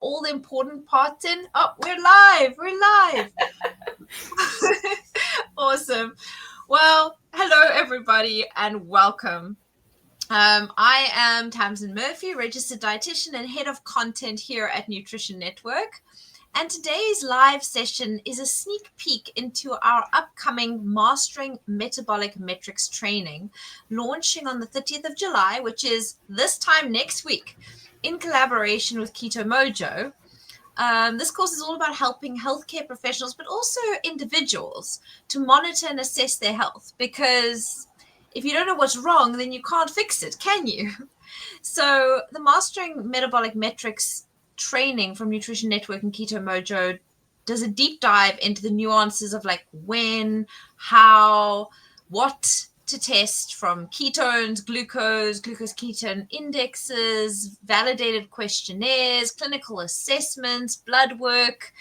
all the important parts in. Oh, we're live. Awesome. Well, hello everybody and welcome. I am Tamsin Murphy, registered dietitian and head of content here at Nutrition Network. And today's live session is a sneak peek into our upcoming Mastering Metabolic Metrics Training, launching on the 30th of July, which is this time next week, in collaboration with Keto Mojo. This course is all about helping healthcare professionals, but also individuals, to monitor and assess their health. Because if you don't know what's wrong, then you can't fix it, can you? So the Mastering Metabolic Metrics Training from Nutrition Network and Keto Mojo does a deep dive into the nuances of like when, how, what to test, from ketones, glucose ketone indexes, validated questionnaires, clinical assessments, blood work,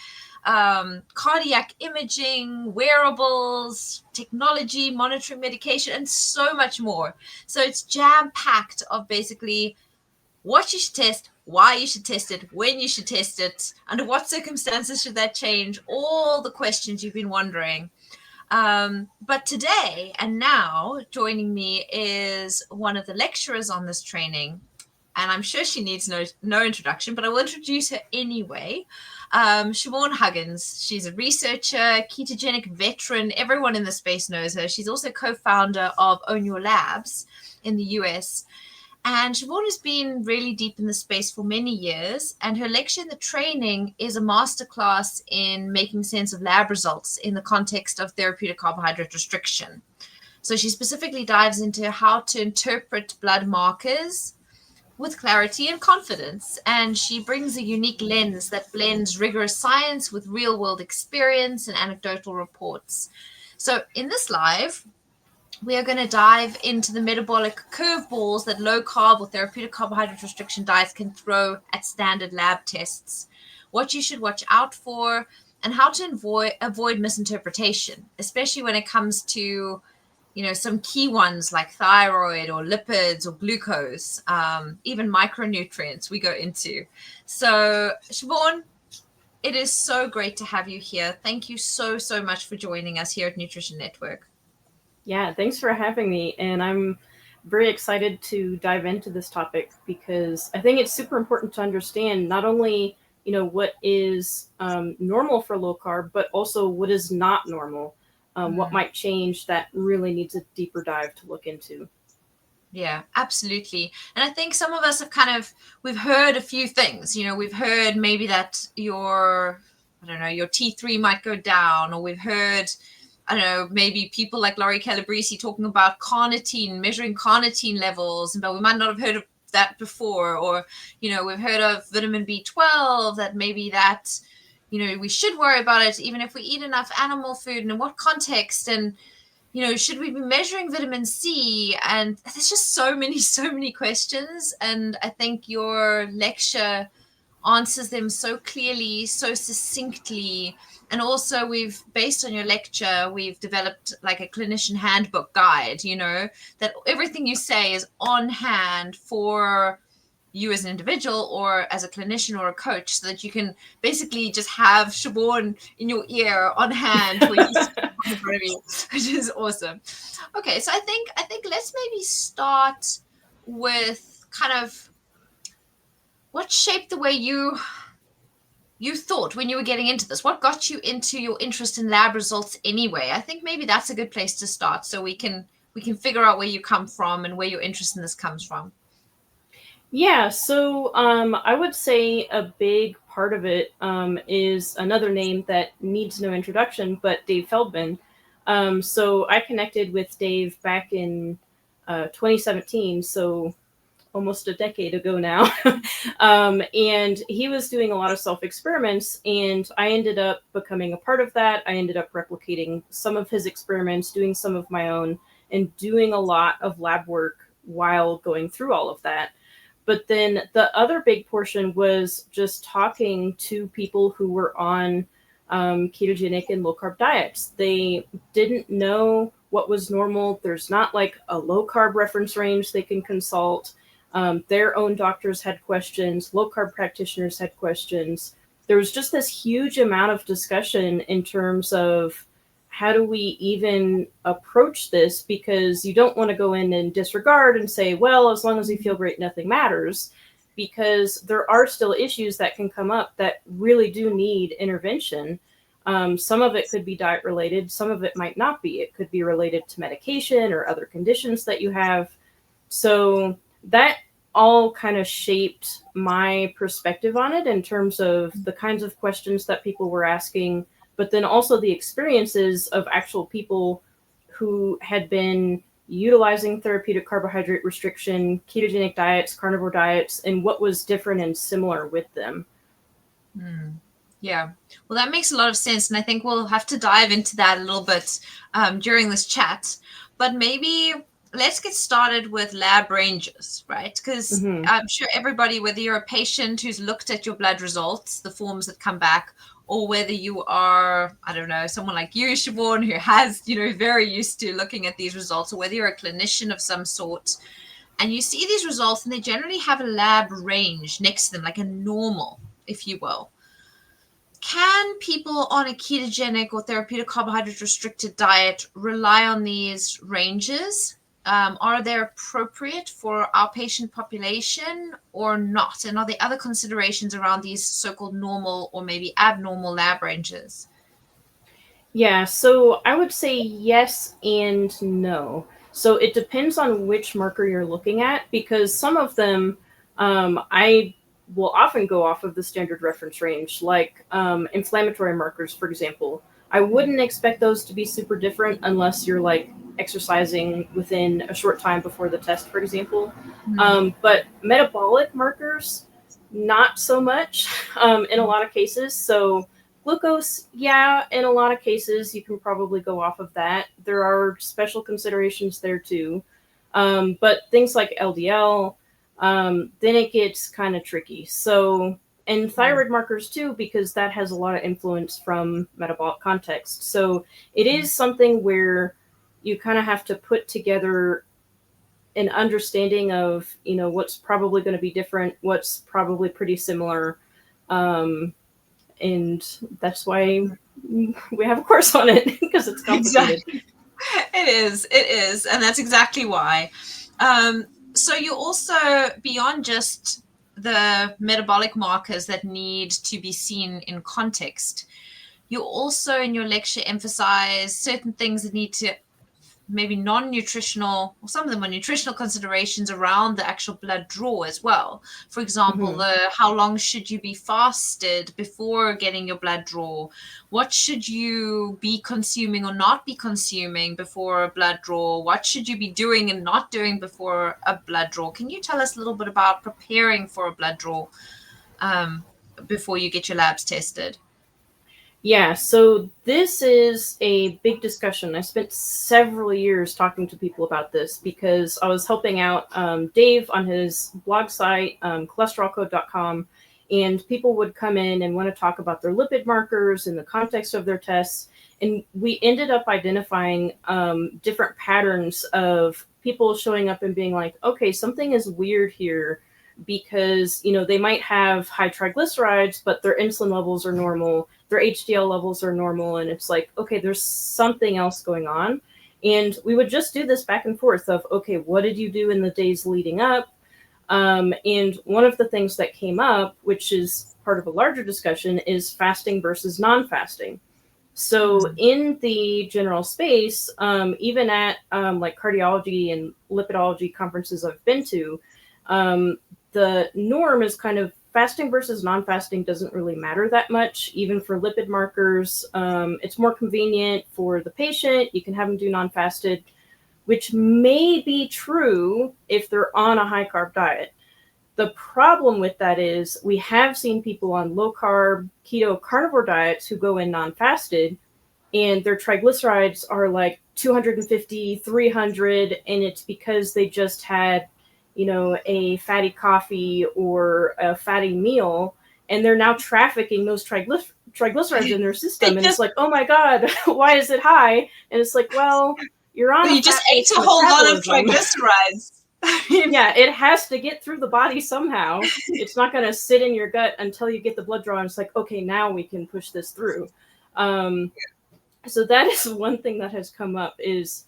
cardiac imaging, wearables, technology, monitoring medication, and so much more. So it's jam-packed of basically what you should test, why you should test it, when you should test it, under what circumstances should that change, all the questions you've been wondering. But today and now joining me is one of the lecturers on this training, and I'm sure she needs no introduction, but I will introduce her anyway. Siobhan Huggins. She's a researcher, ketogenic veteran. Everyone in the space knows her. She's also co-founder of Own Your Labs in the US. And Siobhan has been really deep in the space for many years, and her lecture in the training is a masterclass in making sense of lab results in the context of therapeutic carbohydrate restriction. So she specifically dives into how to interpret blood markers with clarity and confidence, and she brings a unique lens that blends rigorous science with real-world experience and anecdotal reports. So in this live, we are going to dive into the metabolic curveballs that low-carb or therapeutic carbohydrate restriction diets can throw at standard lab tests, what you should watch out for, and how to avoid misinterpretation, especially when it comes to, some key ones like thyroid or lipids or glucose, even micronutrients we go into. So, Siobhan, it is so great to have you here. Thank you so much for joining us here at Nutrition Network. Yeah, thanks for having me. And I'm very excited to dive into this topic because I think it's super important to understand not only, what is normal for low carb, but also what is not normal, what might change that really needs a deeper dive to look into. Yeah, absolutely. And I think some of us have we've heard a few things, we've heard maybe that your T3 might go down, or we've heard, maybe people like Laurie Calabrese talking about carnitine, measuring carnitine levels, but we might not have heard of that before. Or, we've heard of vitamin B12, that maybe that, we should worry about it, even if we eat enough animal food, and in what context, and, should we be measuring vitamin C? And there's just so many questions. And I think your lecture answers them so clearly, so succinctly. And also based on your lecture, we've developed like a clinician handbook guide, that everything you say is on hand for you as an individual or as a clinician or a coach, so that you can basically just have Siobhan in your ear on hand when you speak in front of you, which is awesome. Okay, so I think let's maybe start with kind of what shaped the way you thought when you were getting into this. What got you into your interest in lab results anyway? I think maybe that's a good place to start, so we can figure out where you come from and where your interest in this comes from. Yeah, so I would say a big part of it is another name that needs no introduction, but Dave Feldman. So I connected with Dave back in 2017, so almost a decade ago now. And he was doing a lot of self-experiments, and I ended up becoming a part of that. I ended up replicating some of his experiments, doing some of my own, and doing a lot of lab work while going through all of that. But then the other big portion was just talking to people who were on ketogenic and low-carb diets. They didn't know what was normal. There's not like a low-carb reference range they can consult. Their own doctors had questions. Low-carb practitioners had questions. There was just this huge amount of discussion in terms of how do we even approach this, because you don't want to go in and disregard and say, well, as long as you feel great, nothing matters, because there are still issues that can come up that really do need intervention. Some of it could be diet related. Some of it might not be. It could be related to medication or other conditions that you have. So that all kind of shaped my perspective on it in terms of the kinds of questions that people were asking, but then also the experiences of actual people who had been utilizing therapeutic carbohydrate restriction, ketogenic diets, carnivore diets, and what was different and similar with them. Yeah, well, that makes a lot of sense. And I think we'll have to dive into that a little bit during this chat. But maybe let's get started with lab ranges, right? Because I'm sure everybody, whether you're a patient who's looked at your blood results, the forms that come back, or whether you are, I don't know, someone like you, Siobhan, who has, very used to looking at these results, or whether you're a clinician of some sort, and you see these results and they generally have a lab range next to them, like a normal, if you will. Can people on a ketogenic or therapeutic carbohydrate restricted diet rely on these ranges? Are they appropriate for our patient population or not? And are there other considerations around these so-called normal or maybe abnormal lab ranges? Yeah, so I would say yes and no. So it depends on which marker you're looking at, because some of them I will often go off of the standard reference range, like inflammatory markers, for example. I wouldn't expect those to be super different unless you're like exercising within a short time before the test, for example. But metabolic markers, not so much in a lot of cases. So glucose, yeah, in a lot of cases, you can probably go off of that. There are special considerations there too. But things like LDL, then it gets kind of tricky. So, and thyroid markers too, because that has a lot of influence from metabolic context. So it is something where you kind of have to put together an understanding of, what's probably going to be different, what's probably pretty similar. And that's why we have a course on it, because it's complicated. Exactly. It is. And that's exactly why. So you also, beyond just the metabolic markers that need to be seen in context, you also in your lecture emphasize certain things that need to maybe non-nutritional, or some of them are nutritional considerations around the actual blood draw as well. For example, how long should you be fasted before getting your blood draw? What should you be consuming or not be consuming before a blood draw? What should you be doing and not doing before a blood draw? Can you tell us a little bit about preparing for a blood draw before you get your labs tested? Yeah, so this is a big discussion. I spent several years talking to people about this because I was helping out Dave on his blog site, cholesterolcode.com, and people would come in and want to talk about their lipid markers in the context of their tests. And we ended up identifying different patterns of people showing up and being like, okay, something is weird here, because, they might have high triglycerides, but their insulin levels are normal, their HDL levels are normal, and it's like, okay, there's something else going on. And we would just do this back and forth of, okay, what did you do in the days leading up? And one of the things that came up, which is part of a larger discussion, is fasting versus non-fasting. So in the general space, even at like cardiology and lipidology conferences I've been to, the norm is kind of fasting versus non-fasting doesn't really matter that much, even for lipid markers. It's more convenient for the patient. You can have them do non-fasted, which may be true if they're on a high-carb diet. The problem with that is we have seen people on low-carb, keto, carnivore diets who go in non-fasted, and their triglycerides are like 250, 300, and it's because they just had a fatty coffee or a fatty meal, and they're now trafficking those triglycerides in their system. And it's like, oh my God, why is it high? And it's like, well, you're on you just ate a whole lot of triglycerides. I mean, Yeah, it has to get through the body somehow. It's not going to sit in your gut until you get the blood draw and it's like, okay, now we can push this through. Um, so that is one thing that has come up is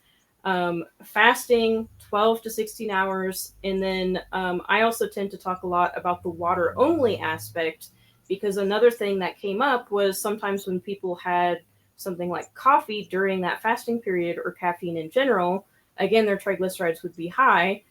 fasting 12 to 16 hours. And then I also tend to talk a lot about the water only aspect, because another thing that came up was sometimes when people had something like coffee during that fasting period or caffeine in general, again, their triglycerides would be high.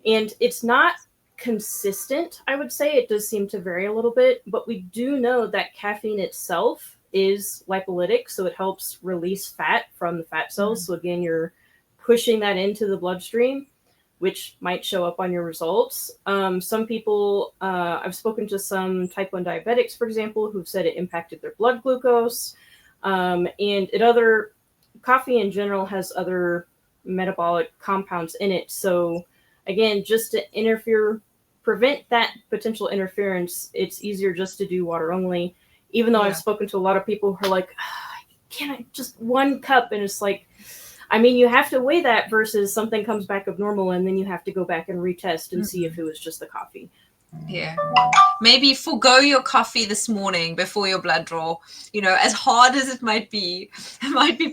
And it's not consistent, I would say. It does seem to vary a little bit, but we do know that caffeine itself is lipolytic, so it helps release fat from the fat cells. So again, you're pushing that into the bloodstream, which might show up on your results. Some people, I've spoken to some type 1 diabetics, for example, who've said it impacted their blood glucose. Coffee in general has other metabolic compounds in it. So again, just to prevent that potential interference, it's easier just to do water only. Even though I've spoken to a lot of people who are like, can I just 1 cup? And it's like, I mean, you have to weigh that versus something comes back abnormal and then you have to go back and retest and see if it was just the coffee. Yeah. Maybe forgo your coffee this morning before your blood draw. You know, as hard as it might be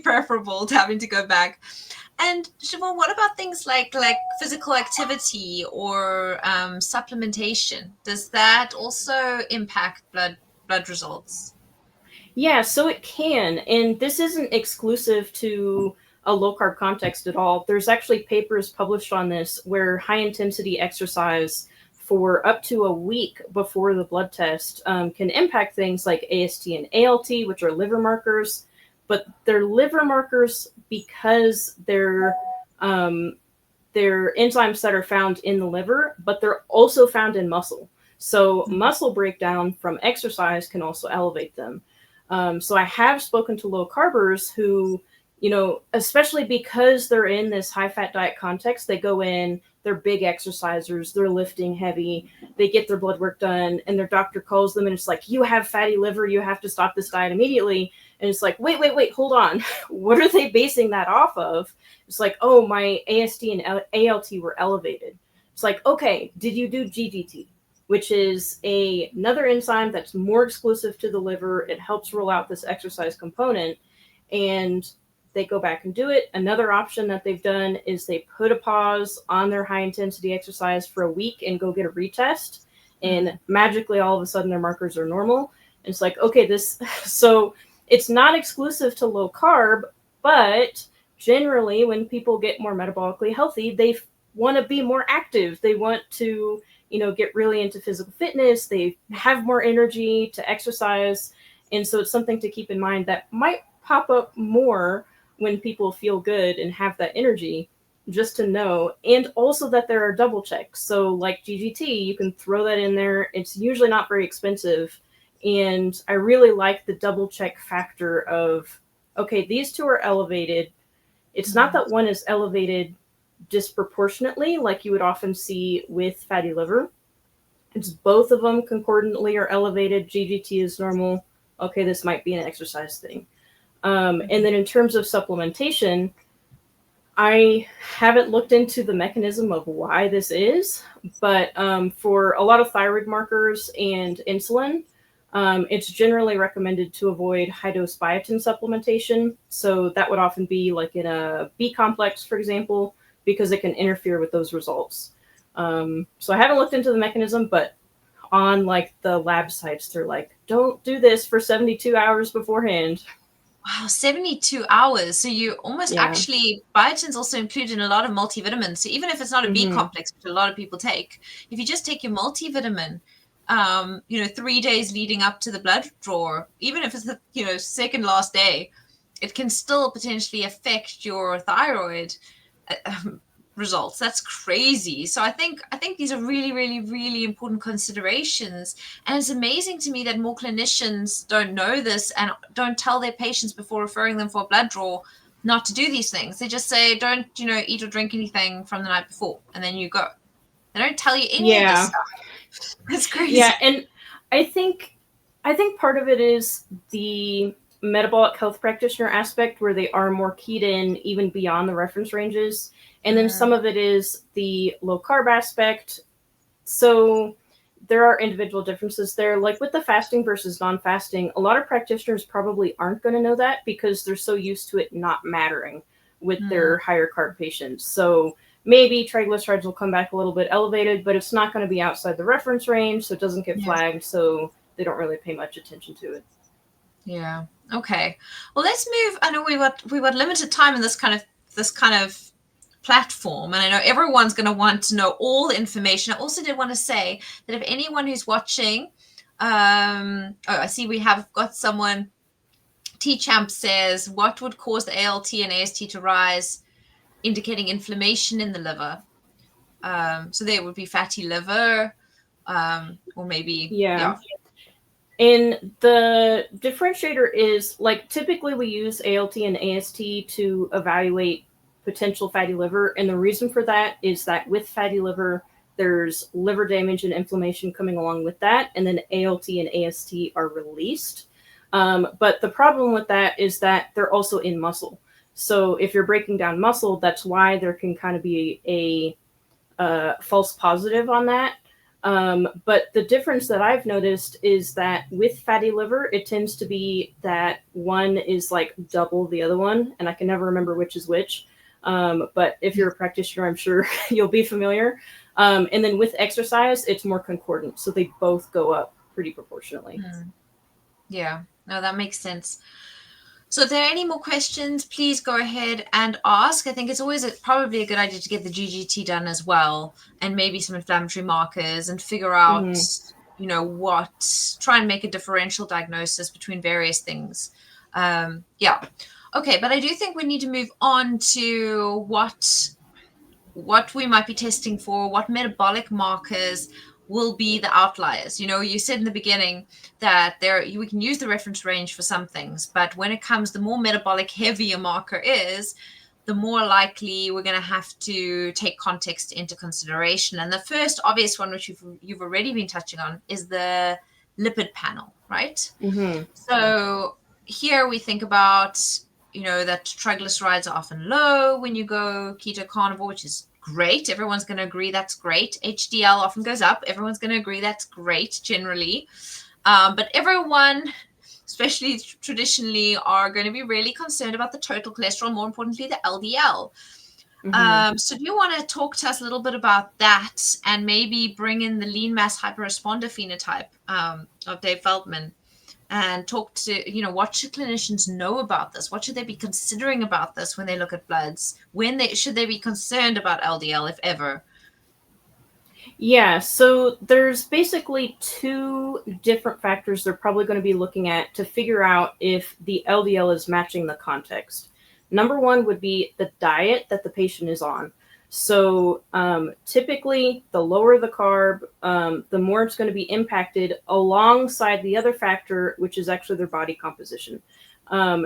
preferable to having to go back. And Siobhan, what about things like physical activity or supplementation? Does that also impact blood results? Yeah, so it can. And this isn't exclusive to a low carb context at all. There's actually papers published on this where high intensity exercise for up to a week before the blood test can impact things like AST and ALT, which are liver markers. But they're liver markers because they're enzymes that are found in the liver, but they're also found in muscle. So muscle breakdown from exercise can also elevate them. So I have spoken to low carbers who, you know, especially because they're in this high fat diet context, they go in, they're big exercisers, they're lifting heavy, they get their blood work done, and their doctor calls them and it's like, you have fatty liver, you have to stop this diet immediately. And it's like, wait, hold on. What are they basing that off of? It's like, oh, my AST and ALT were elevated. It's like, okay, did you do GGT? Which is another enzyme that's more exclusive to the liver. It helps rule out this exercise component. And they go back and do it. Another option that they've done is they put a pause on their high intensity exercise for a week and go get a retest. And magically, all of a sudden, their markers are normal. And it's like, okay, so it's not exclusive to low carb, but generally, when people get more metabolically healthy, they want to be more active. They want to, you know, get really into physical fitness. They have more energy to exercise. And so it's something to keep in mind that might pop up more when people feel good and have that energy, just to know. And also that there are double checks. So like GGT, you can throw that in there. It's usually not very expensive. And I really like the double check factor of, okay, these two are elevated. It's not that one is elevated disproportionately like you would often see with fatty liver. It's both of them concordantly are elevated. GGT is normal. Okay, this might be an exercise thing. And then in terms of supplementation, I haven't looked into the mechanism of why this is, but for a lot of thyroid markers and insulin, it's generally recommended to avoid high-dose biotin supplementation. So that would often be like in a B complex, for example, because it can interfere with those results. So I haven't looked into the mechanism, but on like the lab sites, they're like, don't do this for 72 hours beforehand. Wow, 72 hours. So you almost actually, biotin's also included in a lot of multivitamins. So even if it's not a B complex, which a lot of people take, if you just take your multivitamin, 3 days leading up to the blood draw, even if it's the, second last day, it can still potentially affect your thyroid results. That's crazy. So I think these are really, really, really important considerations. And it's amazing to me that more clinicians don't know this and don't tell their patients before referring them for a blood draw not to do these things. They just say, don't, eat or drink anything from the night before, and then you go. They don't tell you any of this stuff. It's crazy. Yeah, and I think part of it is the metabolic health practitioner aspect where they are more keyed in even beyond the reference ranges. And then some of it is the low carb aspect. So there are individual differences there. Like with the fasting versus non-fasting, a lot of practitioners probably aren't going to know that because they're so used to it not mattering with their higher carb patients. So maybe triglycerides will come back a little bit elevated, but it's not going to be outside the reference range, so it doesn't get flagged, so they don't really pay much attention to it. Yeah. Okay. Well, let's move. I know we got limited time in this kind of platform, and I know everyone's going to want to know all the information. I also did want to say that if anyone who's watching, I see we have got someone. T-Champ says, what would cause the ALT and AST to rise, indicating inflammation in the liver? So there would be fatty liver, or maybe yeah. And the differentiator is, like, typically we use ALT and AST to evaluate potential fatty liver. And the reason for that is that with fatty liver, there's liver damage and inflammation coming along with that. And then ALT and AST are released. But the problem with that is that they're also in muscle. So if you're breaking down muscle, that's why there can kind of be a false positive on that. But the difference that I've noticed is that with fatty liver, it tends to be that one is like double the other one, and I can never remember which is which. But if you're a practitioner, I'm sure you'll be familiar. And then with exercise, it's more concordant. So they both go up pretty proportionally. Yeah, no, that makes sense. So if there are any more questions, please go ahead and ask. I think it's always probably a good idea to get the GGT done as well, and maybe some inflammatory markers, and figure out, try and make a differential diagnosis between various things. Yeah. Okay, but I do think we need to move on to what we might be testing for, what metabolic markers will be the outliers. You said in the beginning that we can use the reference range for some things, but when it comes, the more metabolic heavy a marker is, the more likely we're going to have to take context into consideration. And the first obvious one, which you've already been touching on, is the lipid panel, right? So here we think about, that triglycerides are often low when you go keto carnivore, which is great. Everyone's going to agree that's great. HDL often goes up. Everyone's going to agree that's great generally. But everyone, especially traditionally, are going to be really concerned about the total cholesterol, more importantly, the LDL. So do you want to talk to us a little bit about that, and maybe bring in the lean mass hyperresponder phenotype of Dave Feldman, and talk to, what should clinicians know about this? What should they be considering about this when they look at bloods? Should they be concerned about LDL, if ever? Yeah, so there's basically two different factors they're probably going to be looking at to figure out if the LDL is matching the context. Number one would be the diet that the patient is on. So typically, the lower the carb, the more it's going to be impacted alongside the other factor, which is actually their body composition.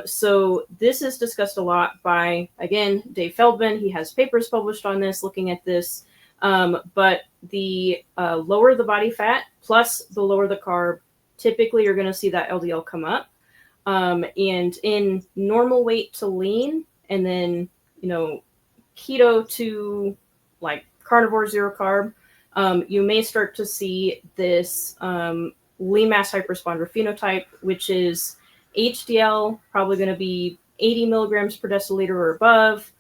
So this is discussed a lot by, again, Dave Feldman. He has papers published on this, looking at this. But the lower the body fat plus the lower the carb, typically you're going to see that LDL come up. And in normal weight to lean, and then, keto to like carnivore zero carb, you may start to see this lean mass hyperresponder phenotype, which is HDL probably going to be 80 milligrams per deciliter or above,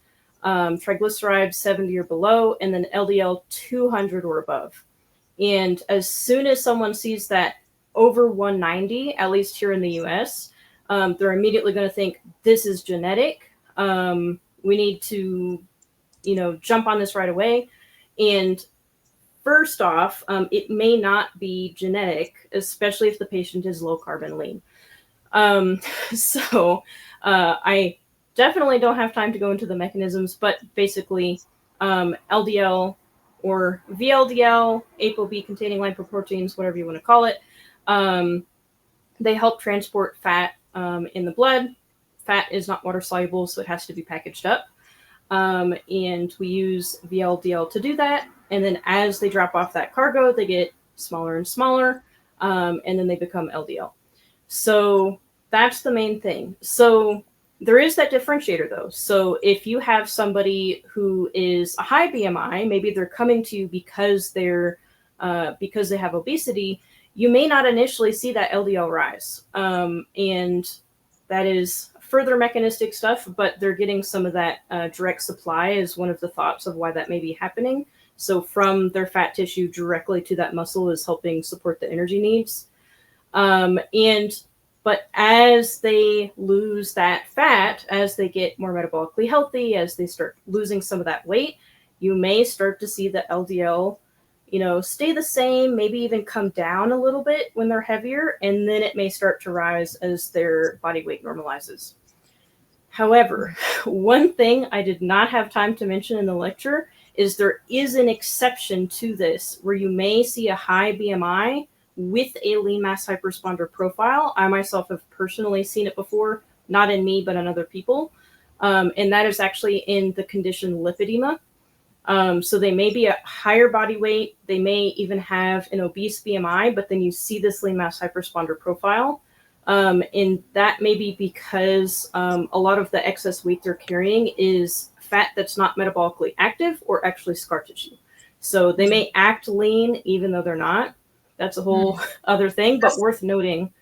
triglycerides 70 or below, and then LDL 200 or above. And as soon as someone sees that over 190, at least here in the US, they're immediately going to think this is genetic. We need to, jump on this right away. And first off, it may not be genetic, especially if the patient is low carb and lean. So I definitely don't have time to go into the mechanisms, but basically LDL or VLDL, ApoB containing lipoproteins, whatever you want to call it, they help transport fat in the blood. Fat is not water soluble, so it has to be packaged up. And we use VLDL to do that. And then as they drop off that cargo, they get smaller and smaller, and then they become LDL. So That's the main thing. So there is that differentiator though. So if you have somebody who is a high BMI, maybe they're coming to you because because they have obesity, you may not initially see that LDL rise, and that is further mechanistic stuff. But they're getting some of that direct supply is one of the thoughts of why that may be happening. So from their fat tissue directly to that muscle is helping support the energy needs. And but as they lose that fat, as they get more metabolically healthy, as they start losing some of that weight, you may start to see the LDL, stay the same, maybe even come down a little bit when they're heavier, and then it may start to rise as their body weight normalizes. However, one thing I did not have time to mention in the lecture is there is an exception to this where you may see a high BMI with a lean mass hyperresponder profile. I myself have personally seen it before, not in me, but in other people. And that is actually in the condition lipedema. So they may be a higher body weight. They may even have an obese BMI, but then you see this lean mass hyperresponder profile. And that may be because a lot of the excess weight they're carrying is fat that's not metabolically active or actually scar tissue. So they may act lean even though they're not. That's a whole other thing, but worth noting.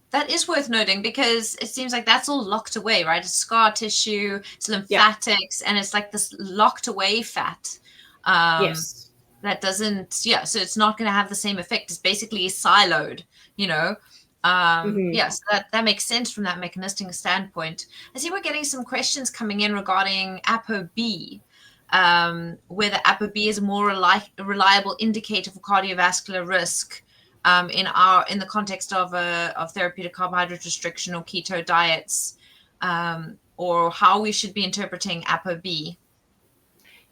That is worth noting because it seems like that's all locked away, right? It's scar tissue, it's lymphatics, and it's like this locked away fat. Yes. That doesn't, so it's not going to have the same effect. It's basically siloed, so that makes sense from that mechanistic standpoint. I see we're getting some questions coming in regarding ApoB, whether ApoB is a more reliable indicator for cardiovascular risk in the context of therapeutic carbohydrate restriction or keto diets, or how we should be interpreting ApoB.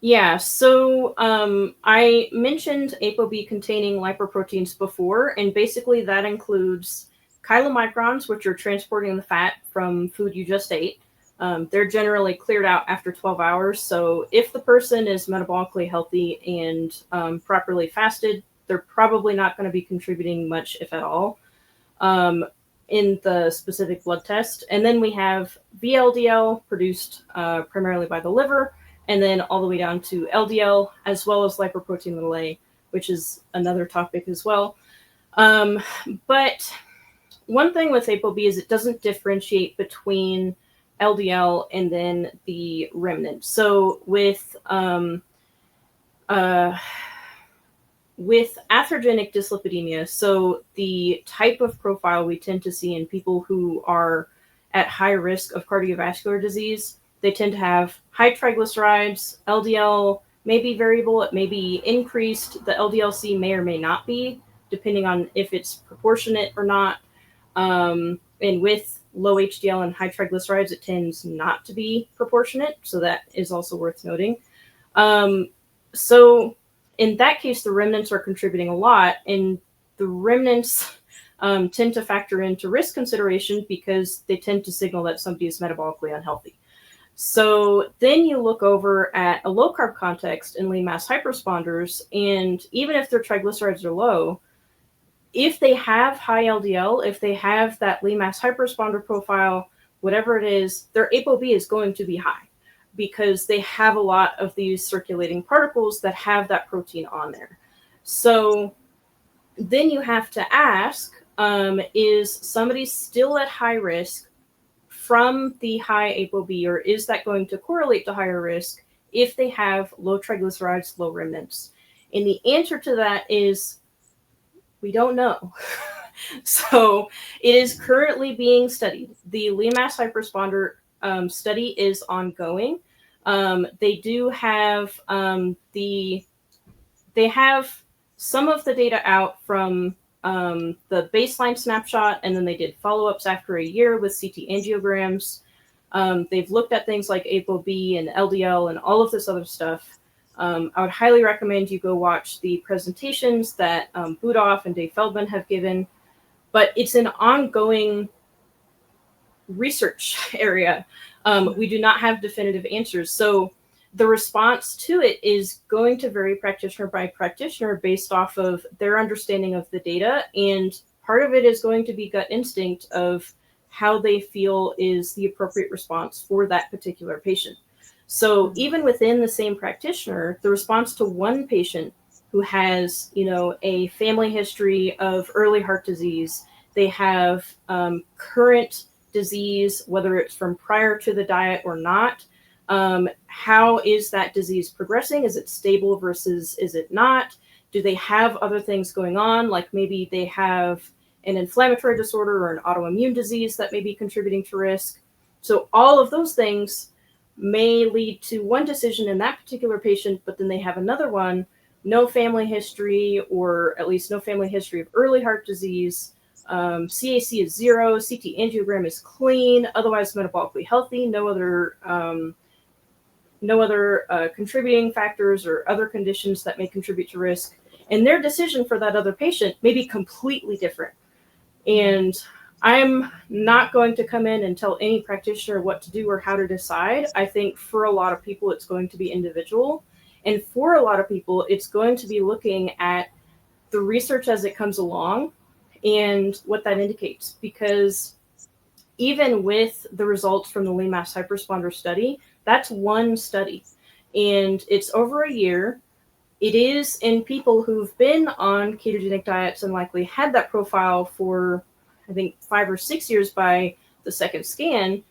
Yeah, so I mentioned ApoB containing lipoproteins before, and basically that includes chylomicrons, which are transporting the fat from food you just ate. They're generally cleared out after 12 hours. So if the person is metabolically healthy and properly fasted, they're probably not going to be contributing much, if at all, in the specific blood test. And then we have VLDL produced primarily by the liver, and then all the way down to LDL, as well as lipoprotein little a, which is another topic as well. But one thing with ApoB is it doesn't differentiate between LDL and then the remnant. So with atherogenic dyslipidemia, so the type of profile we tend to see in people who are at high risk of cardiovascular disease, they tend to have high triglycerides. LDL may be variable, it may be increased. The LDL-C may or may not be, depending on if it's proportionate or not. And with low HDL and high triglycerides, it tends not to be proportionate. So that is also worth noting. So in that case, the remnants are contributing a lot, and the remnants tend to factor into risk consideration because they tend to signal that somebody is metabolically unhealthy. So then you look over at a low-carb context in lean mass hyperresponders, and even if their triglycerides are low, if they have high LDL, if they have that lean mass hyperresponder profile, whatever it is, their ApoB is going to be high because they have a lot of these circulating particles that have that protein on there. So then you have to ask, is somebody still at high risk from the high ApoB, or is that going to correlate to higher risk if they have low triglycerides, low remnants? And the answer to that is we don't know. So it is currently being studied. The lean mass hyperresponder study is ongoing. They do have they have some of the data out from the baseline snapshot, and then they did follow-ups after a year with CT angiograms. They've looked at things like ApoB and LDL and all of this other stuff. I would highly recommend you go watch the presentations that Budoff and Dave Feldman have given, but it's an ongoing research area. We do not have definitive answers. So the response to it is going to vary practitioner by practitioner based off of their understanding of the data. And part of it is going to be gut instinct of how they feel is the appropriate response for that particular patient. So even within the same practitioner, the response to one patient who has, a family history of early heart disease, they have current disease, whether it's from prior to the diet or not. How is that disease progressing? Is it stable versus is it not? Do they have other things going on? Like maybe they have an inflammatory disorder or an autoimmune disease that may be contributing to risk. So all of those things may lead to one decision in that particular patient, but then they have another one, no family history, or at least no family history of early heart disease. CAC is 0, CT angiogram is clean, otherwise metabolically healthy, no other contributing factors or other conditions that may contribute to risk. And their decision for that other patient may be completely different. And I'm not going to come in and tell any practitioner what to do or how to decide. I think for a lot of people, it's going to be individual. And for a lot of people, it's going to be looking at the research as it comes along and what that indicates. Because even with the results from the lean mass hyperresponder study, that's one study. And it's over a year. It is in people who've been on ketogenic diets and likely had that profile for, I think, 5 or 6 years by the second scan.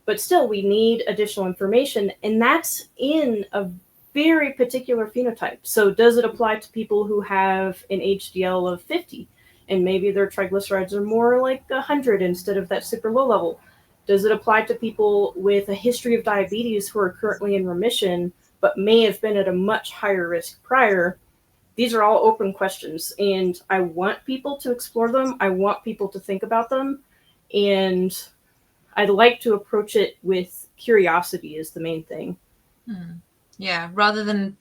But still, we need additional information. And that's in a very particular phenotype. So does it apply to people who have an HDL of 50? And maybe their triglycerides are more like 100 instead of that super low level? Does it apply to people with a history of diabetes who are currently in remission, but may have been at a much higher risk prior? These are all open questions, and I want people to explore them. I want people to think about them, and I'd like to approach it with curiosity is the main thing. Yeah, rather than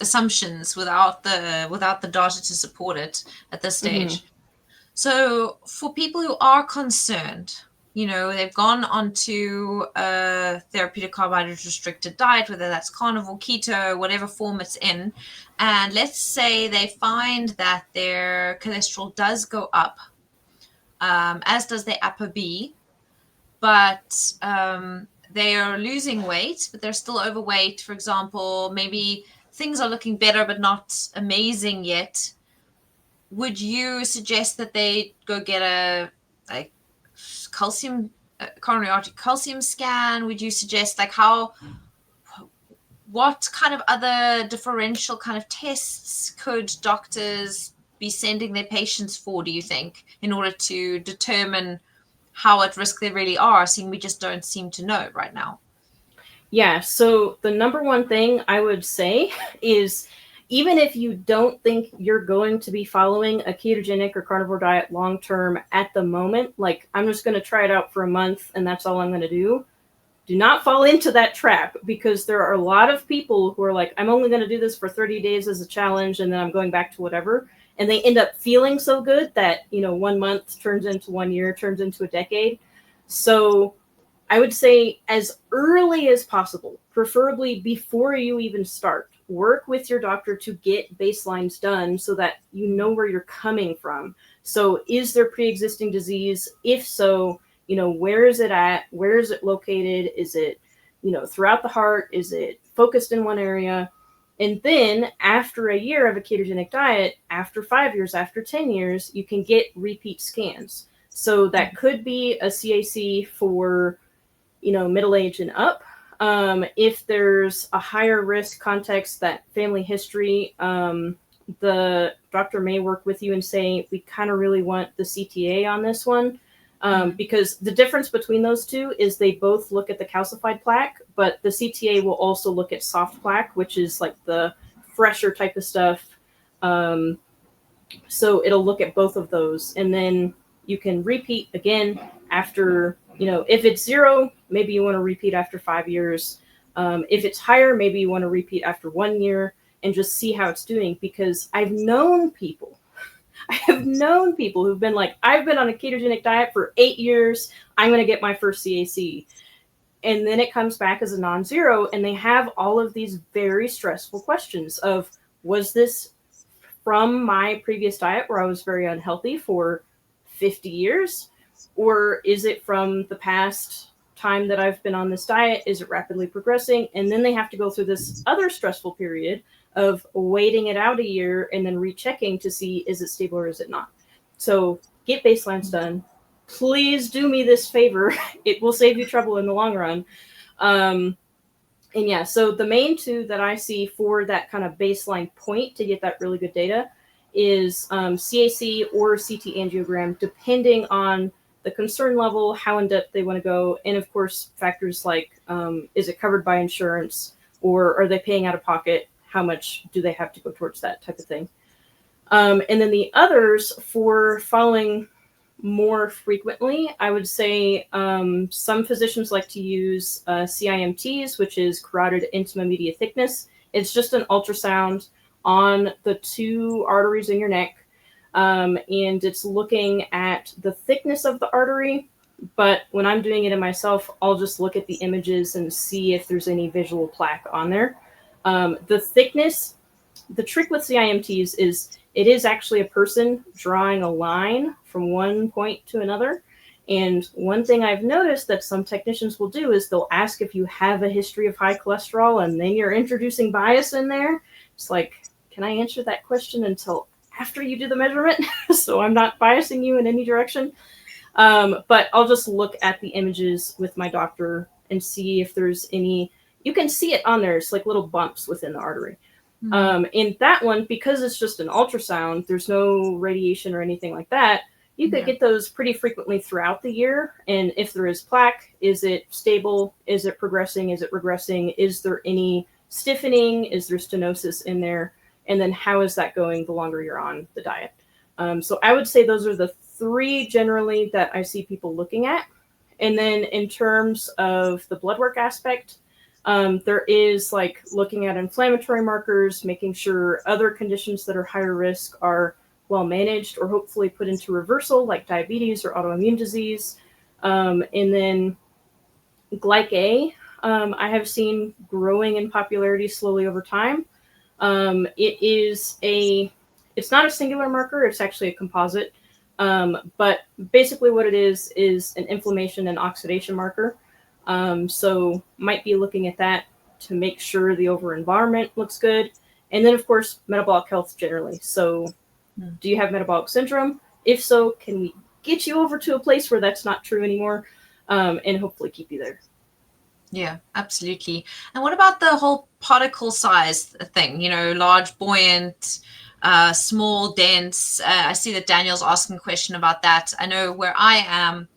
assumptions without the data to support it at this stage. So for people who are concerned, they've gone onto a therapeutic carbohydrate restricted diet, whether that's carnivore, keto, whatever form it's in, and let's say they find that their cholesterol does go up, as does their ApoB, but they are losing weight, but they're still overweight. For example, maybe things are looking better, but not amazing yet. Would you suggest that they go get a calcium, coronary artery calcium scan? Would you suggest what kind of other differential kind of tests could doctors be sending their patients for, do you think, in order to determine how at risk they really are, seeing we just don't seem to know right now? Yeah, so the number one thing I would say is, even if you don't think you're going to be following a ketogenic or carnivore diet long-term at the moment, like I'm just going to try it out for a month and that's all I'm going to do not fall into that trap, because there are a lot of people who are like, I'm only going to do this for 30 days as a challenge and then I'm going back to whatever. And they end up feeling so good that, 1 month turns into 1 year, turns into a decade. So I would say as early as possible, preferably before you even start, work with your doctor to get baselines done so that you know where you're coming from. So is there pre-existing disease? If so, where is it at? Where is it located? Is it, throughout the heart? Is it focused in one area? And then after a year of a ketogenic diet, after 5 years, after 10 years, you can get repeat scans. So that could be a CAC for, middle age and up. If there's a higher risk context, that family history, the doctor may work with you and say, we kind of really want the CTA on this one. Because the difference between those two is they both look at the calcified plaque, but the CTA will also look at soft plaque, which is like the fresher type of stuff. So it'll look at both of those, and then you can repeat again after, if it's 0, maybe you want to repeat after 5 years. If it's higher, maybe you want to repeat after 1 year and just see how it's doing. Because I have known people who've been like, I've been on a ketogenic diet for 8 years. I'm going to get my first CAC. And then it comes back as a non-zero, and they have all of these very stressful questions of, was this from my previous diet where I was very unhealthy for 50 years? or is it from the past time that I've been on this diet? Is it rapidly progressing? And then they have to go through this other stressful period of waiting it out a year and then rechecking to see, is it stable or is it not? So get baselines done. Please do me this favor. It will save you trouble in the long run. And yeah, so the main two that I see for that kind of baseline point to get that really good data is CAC or CT angiogram, depending on the concern level, how in depth they want to go, and of course factors like is it covered by insurance, or are they paying out of pocket? How much do they have to go towards that type of thing? And then the others for following more frequently, I would say some physicians like to use CIMTs, which is carotid intima media thickness. It's just an ultrasound on the two arteries in your neck, and it's looking at the thickness of the artery. But when I'm doing it in myself, I'll just look at the images and see if there's any visual plaque on there. The thickness, the trick with CIMTs is it is actually a person drawing a line from one point to another. And one thing I've noticed that some technicians will do is they'll ask if you have a history of high cholesterol, and then you're introducing bias in there. It's like, can I answer that question until after you do the measurement? So I'm not biasing you in any direction. But I'll just look at the images with my doctor and see if there's any, you can see it on there. It's like little bumps within the artery. In that one, because it's just an ultrasound, there's no radiation or anything like that. You could get those pretty frequently throughout the year. And if there is plaque, is it stable? Is it progressing? Is it regressing? Is there any stiffening? Is there stenosis in there? And then how is that going the longer you're on the diet? So I would say those are the three generally that I see people looking at. And then in terms of the blood work aspect, there is like looking at inflammatory markers, making sure other conditions that are higher risk are well managed or hopefully put into reversal, like diabetes or autoimmune disease. And then glyc-A, I have seen growing in popularity slowly over time. It's not a singular marker, it's actually a composite. But basically what it is an inflammation and oxidation marker. So might be looking at that to make sure the overall environment looks good. And then, of course, metabolic health generally. So do you have metabolic syndrome? If so, can we get you over to a place where that's not true anymore, and hopefully keep you there? Yeah, absolutely. And what about the whole particle size thing? You know, large, buoyant, small, dense. I see that Daniel's asking a question about that. I know where I am,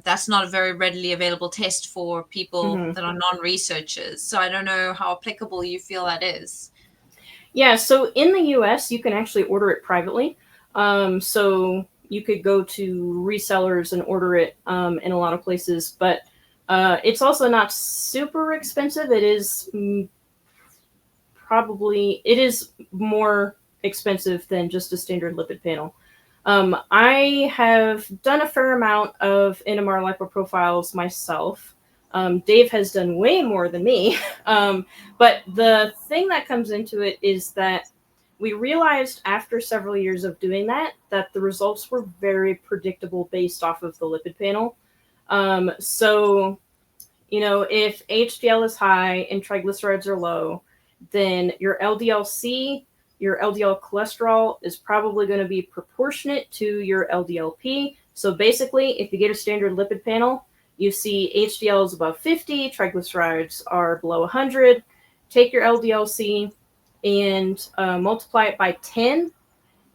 that's not a very readily available test for people that are non-researchers. So I don't know how applicable you feel that is. Yeah, so in the US, you can actually order it privately. So you could go to resellers and order it in a lot of places, but it's also not super expensive. It is it is more expensive than just a standard lipid panel. I have done a fair amount of NMR lipoprofiles myself. Dave has done way more than me. But the thing that comes into it is that we realized after several years of doing that the results were very predictable based off of the lipid panel. So, you know, if HDL is high and triglycerides are low, then your LDL-C, your LDL cholesterol is probably going to be proportionate to your LDL-P. So basically, if you get a standard lipid panel, you see HDL is above 50, triglycerides are below 100. Take your LDL-C and multiply it by 10,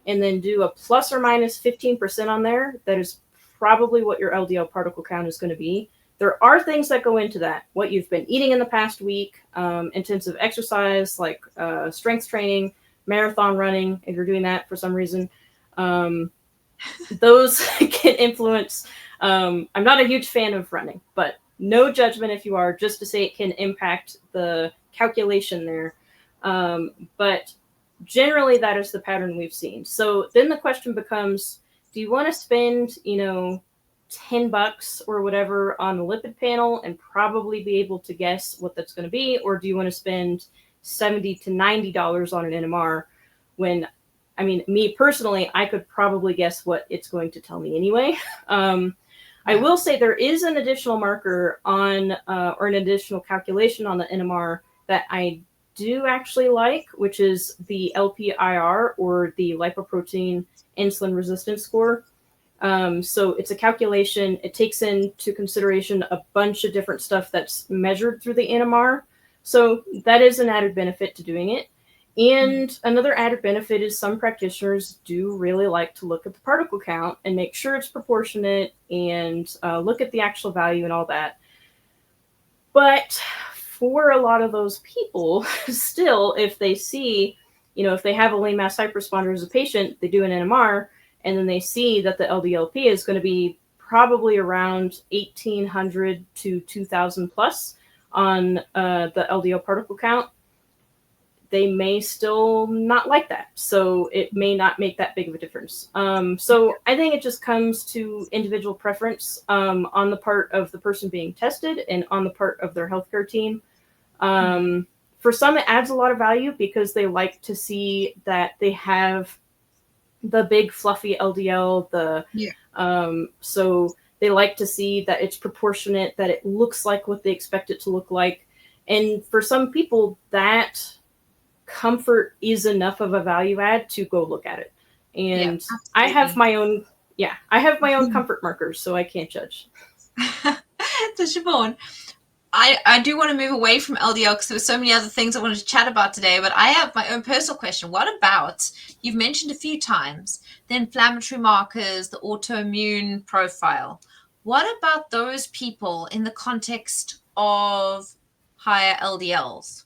and then do a plus or minus 15% on there. That is probably what your LDL particle count is going to be. There are things that go into that. What you've been eating in the past week, intensive exercise like strength training, marathon running, if you're doing that for some reason, those can influence. I'm not a huge fan of running, but no judgment if you are, just to say it can impact the calculation there. But generally that is the pattern we've seen. So then the question becomes, do you want to spend, you know, $10 or whatever on the lipid panel and probably be able to guess what that's going to be? Or do you want to spend $70 to $90 on an NMR when, I mean, me personally, I could probably guess what it's going to tell me anyway. I will say there is an additional marker on, or an additional calculation on the NMR that I do actually like, which is the LPIR, or the lipoprotein insulin resistance score. So it's a calculation. It takes into consideration a bunch of different stuff that's measured through the NMR. So that is an added benefit to doing it. And another added benefit is some practitioners do really like to look at the particle count and make sure it's proportionate, and look at the actual value and all that. But for a lot of those people, still, if they see, if they have a lean mass hyperresponder as a patient, they do an NMR, and then they see that the LDLP is going to be probably around 1,800 to 2,000 plus on the LDL particle count, they may still not like that. So it may not make that big of a difference. So I think it just comes to individual preference on the part of the person being tested and on the part of their healthcare team. For some, it adds a lot of value because they like to see that they have the big fluffy LDL, so they like to see that it's proportionate, that it looks like what they expect it to look like. And for some people, that comfort is enough of a value add to go look at it. And I have my own, comfort markers, so I can't judge. So Siobhan, I do want to move away from LDL because there were so many other things I wanted to chat about today, but I have my own personal question. What about, you've mentioned a few times, the inflammatory markers, the autoimmune profile. What about those people in the context of higher LDLs?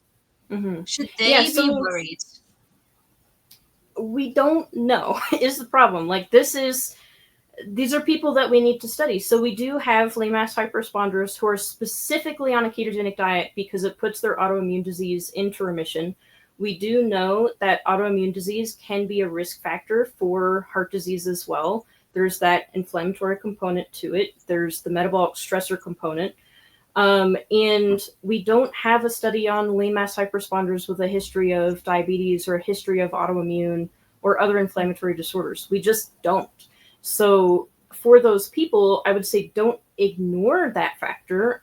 Should they be worried? We don't know is the problem. Like, these are people that we need to study. So we do have lean mass hyperresponders who are specifically on a ketogenic diet because it puts their autoimmune disease into remission. We do know that autoimmune disease can be a risk factor for heart disease as well. There's that inflammatory component to it. There's the metabolic stressor component. And we don't have a study on lean mass hyperresponders with a history of diabetes or a history of autoimmune or other inflammatory disorders. We just don't. So for those people, I would say don't ignore that factor.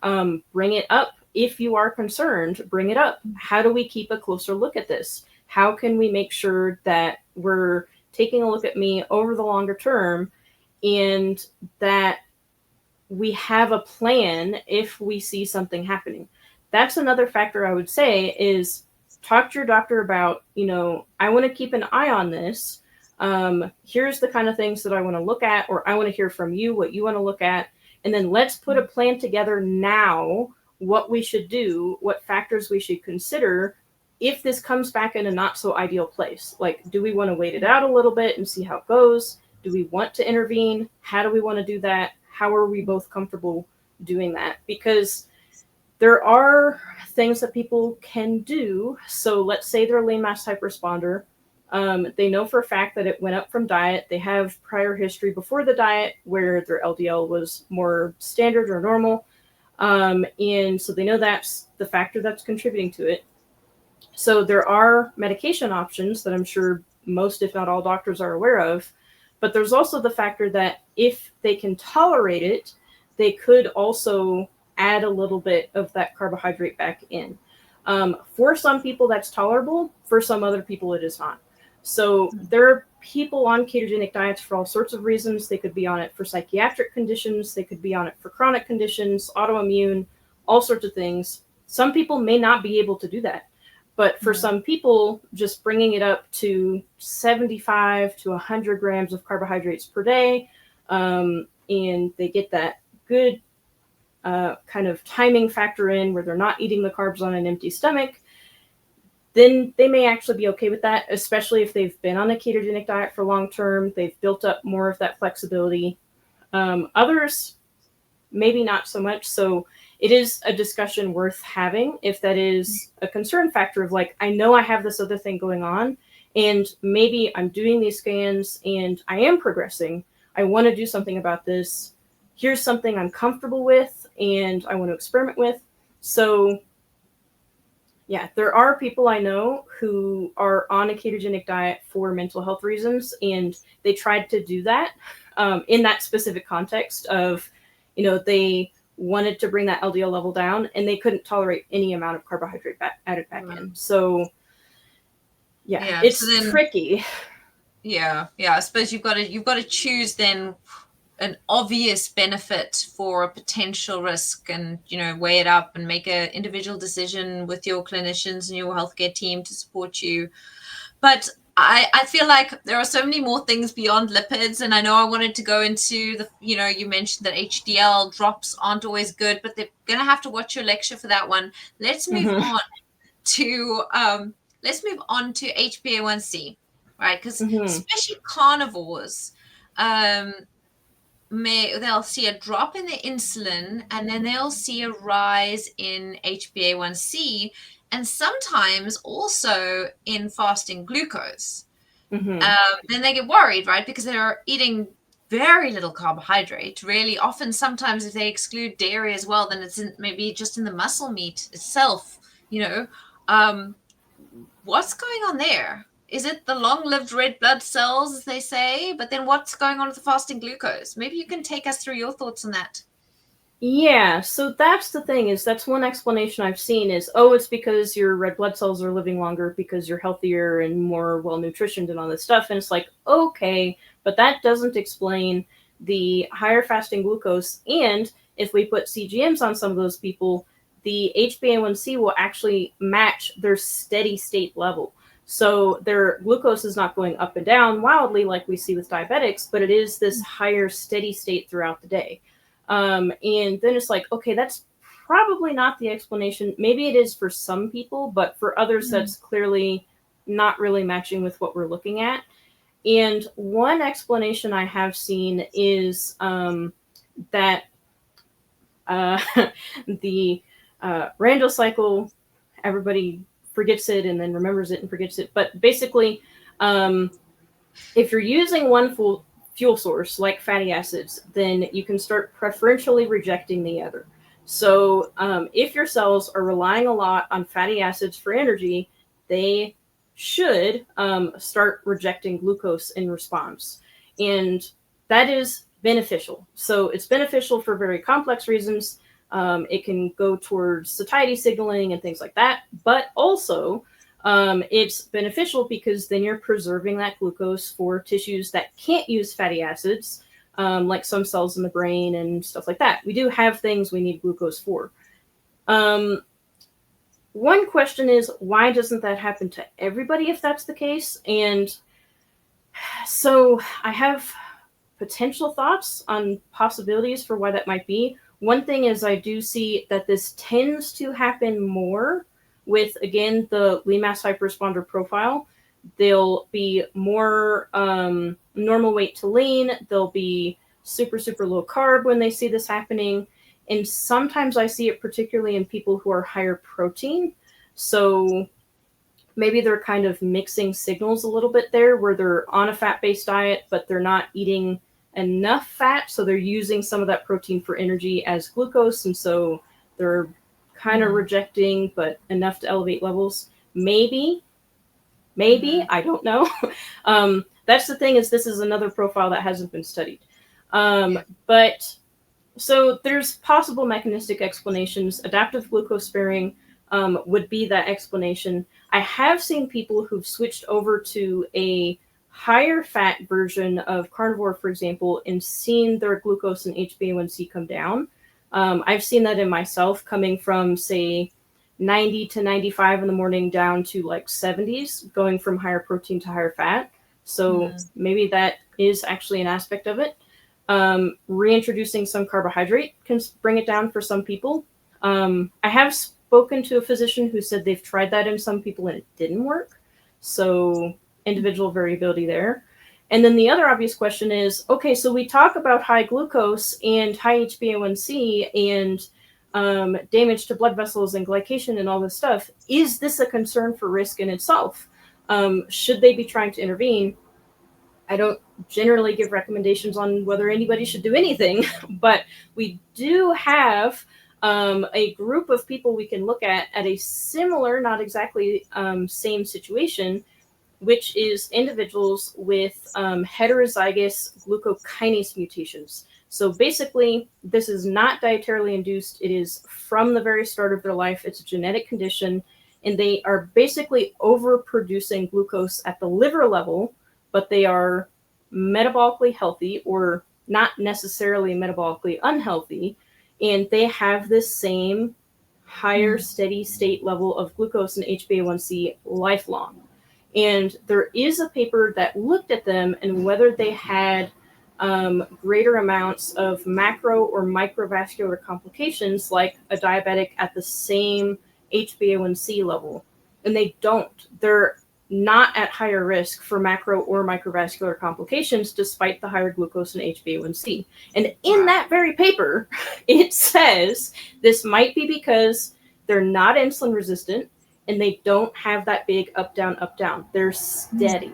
Bring it up. If you are concerned, bring it up. How do we keep a closer look at this? How can we make sure that we're taking a look at me over the longer term, and that we have a plan if we see something happening? That's another factor I would say is talk to your doctor about, I want to keep an eye on this. Here's the kind of things that I want to look at, or I want to hear from you what you want to look at. And then let's put a plan together now, what we should do, what factors we should consider if this comes back in a not so ideal place. Like, do we want to wait it out a little bit and see how it goes? Do we want to intervene? How do we want to do that? How are we both comfortable doing that? Because there are things that people can do. So let's say they're a lean mass hyperresponder. They know for a fact that it went up from diet. They have prior history before the diet where their LDL was more standard or normal. And so they know that's the factor that's contributing to it. So there are medication options that I'm sure most, if not all, doctors are aware of. But there's also the factor that if they can tolerate it, they could also add a little bit of that carbohydrate back in. For some people, that's tolerable. For some other people, it is not. So there are people on ketogenic diets for all sorts of reasons. They could be on it for psychiatric conditions. They could be on it for chronic conditions, autoimmune, all sorts of things. Some people may not be able to do that. But for some people, just bringing it up to 75 to 100 grams of carbohydrates per day, and they get that good kind of timing factor in where they're not eating the carbs on an empty stomach, then they may actually be okay with that, especially if they've been on a ketogenic diet for long term. They've built up more of that flexibility. Others, maybe not so much. So it is a discussion worth having if that is a concern factor of like, I know I have this other thing going on, and maybe I'm doing these scans and I am progressing. I want to do something about this. Here's something I'm comfortable with and I want to experiment with. So yeah, there are people I know who are on a ketogenic diet for mental health reasons, and they tried to do that in that specific context of, they wanted to bring that LDL level down, and they couldn't tolerate any amount of carbohydrate added back in. So yeah, So it's then, tricky. I suppose you've got to choose then an obvious benefit for a potential risk, and weigh it up and make an individual decision with your clinicians and your healthcare team to support you. But I feel like there are so many more things beyond lipids, and I know I wanted to go into the, you mentioned that HDL drops aren't always good, but they're going to have to watch your lecture for that one. Let's move on to HbA1c, right? Because especially carnivores, they'll see a drop in the insulin, and then they'll see a rise in HbA1c, and sometimes also in fasting glucose. Then they get worried, right? Because they're eating very little carbohydrate. Really, often, sometimes if they exclude dairy as well, then it's maybe just in the muscle meat itself. What's going on there? Is it the long-lived red blood cells, as they say? But then what's going on with the fasting glucose? Maybe you can take us through your thoughts on that. Yeah, so that's the thing, is that's one explanation I've seen is, it's because your red blood cells are living longer because you're healthier and more well-nutritioned and all this stuff. And it's like, okay, but that doesn't explain the higher fasting glucose. And if we put CGMs on some of those people, the HbA1c will actually match their steady state level. So their glucose is not going up and down wildly like we see with diabetics, but it is this higher steady state throughout the day. And then it's like, okay, that's probably not the explanation. Maybe it is for some people, but for others, that's clearly not really matching with what we're looking at. And one explanation I have seen is that the Randall cycle, everybody forgets it and then remembers it and forgets it. But basically, if you're using one fuel source like fatty acids, then you can start preferentially rejecting the other. So if your cells are relying a lot on fatty acids for energy, they should start rejecting glucose in response. And that is beneficial. So it's beneficial for very complex reasons. It can go towards satiety signaling and things like that. But also, it's beneficial because then you're preserving that glucose for tissues that can't use fatty acids, like some cells in the brain and stuff like that. We do have things we need glucose for. One question is, why doesn't that happen to everybody if that's the case? And so I have potential thoughts on possibilities for why that might be. One thing is I do see that this tends to happen more with, again, the lean mass hyperresponder profile. They'll be more normal weight to lean. They'll be super, super low carb when they see this happening. And sometimes I see it particularly in people who are higher protein. So maybe they're kind of mixing signals a little bit there, where they're on a fat-based diet, but they're not eating enough fat. So they're using some of that protein for energy as glucose. And so they're kind of rejecting, but enough to elevate levels. Maybe, I don't know. That's the thing, is this is another profile that hasn't been studied. But so there's possible mechanistic explanations. Adaptive glucose sparing would be that explanation. I have seen people who've switched over to a higher fat version of carnivore, for example, and seen their glucose and HbA1c come down. I've seen that in myself, coming from, say, 90 to 95 in the morning down to like 70s, going from higher protein to higher fat. So maybe that is actually an aspect of it. Reintroducing some carbohydrate can bring it down for some people. I have spoken to a physician who said they've tried that in some people and it didn't work. So individual variability there. And then the other obvious question is, okay, so we talk about high glucose and high HbA1c and damage to blood vessels and glycation and all this stuff. Is this a concern for risk in itself? Should they be trying to intervene? I don't generally give recommendations on whether anybody should do anything, but we do have a group of people we can look at a similar, not exactly same situation, which is individuals with heterozygous glucokinase mutations. So basically, this is not dietarily induced. It is from the very start of their life. It's a genetic condition, and they are basically overproducing glucose at the liver level, but they are metabolically healthy or not necessarily metabolically unhealthy, and they have this same higher steady state level of glucose and HbA1c lifelong. And there is a paper that looked at them and whether they had greater amounts of macro or microvascular complications like a diabetic at the same HbA1c level. And they don't. They're not at higher risk for macro or microvascular complications despite the higher glucose and HbA1c. And in that very paper, it says this might be because they're not insulin resistant and they don't have that big up, down, up, down. They're steady,